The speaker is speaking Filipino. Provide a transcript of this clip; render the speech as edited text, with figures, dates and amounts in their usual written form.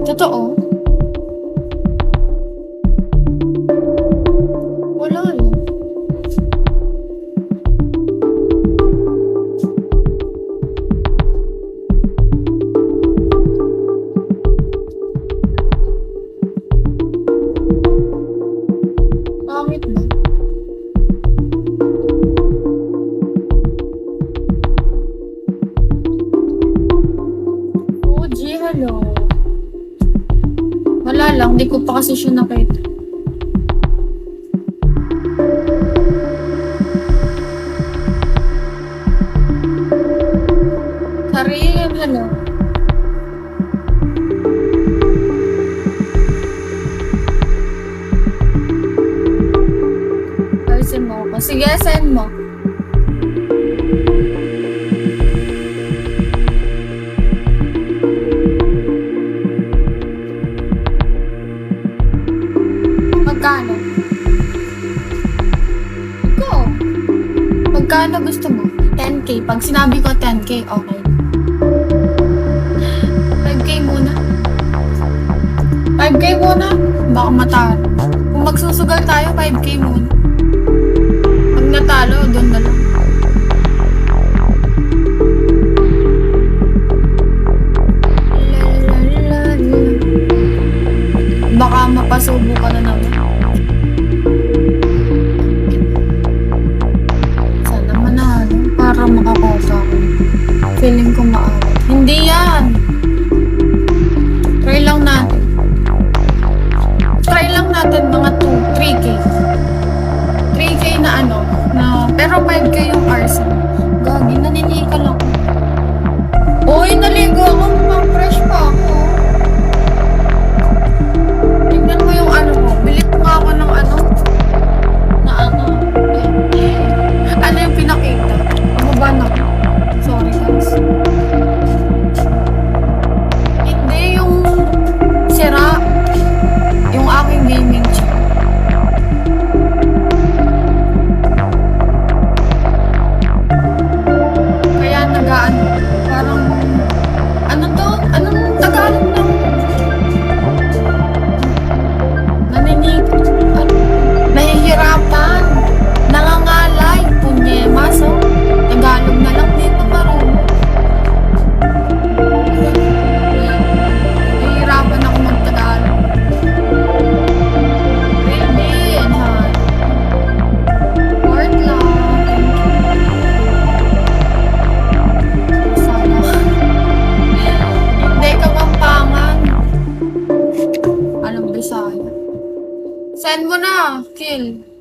Totoo? Wala lang. Pangit ba? OG, hello. Wala lang, di ko pa kasi siya nakita. Karim, hello. Ayusin mo ako. Sige, send mo. Magkano? Ikaw. Magkano gusto mo? 10K. Pag sinabi ko 10K, okay. 5K muna. 5K muna? Baka matalo. Kung magsusugal tayo, 5K muna. Pag natalo, doon na lang. Baka mapasubo ka na naman. Sana manalo para makakota ako. Feeling ko maawat. Hindi yan! Try lang natin. Try lang natin mga 3K. 3K na ano, na, pero 5K yung Arsenal. Gagi, naninika lang. Uy, naligo ako. Mukhang fresh pa ako. Tignan mo yung ano ko. Bilit mo ako ng ano. Na ano. Ano yung pinakita? Bumaba na ako. Sorry guys. Hindi yung sira. Yung aking gaming chair. Kaya nag-ano. Parang ano to? Anong Tagalog na? Nahihirapan. Nangangalay. Punyema. So, Tagalog na lang dito marunong. Nahihirapan ako mag-Tagalog. Baby, and hi. Heart lang. Sana. Hindi ka mampangan. Alam Bisaya. Send mo na, kill.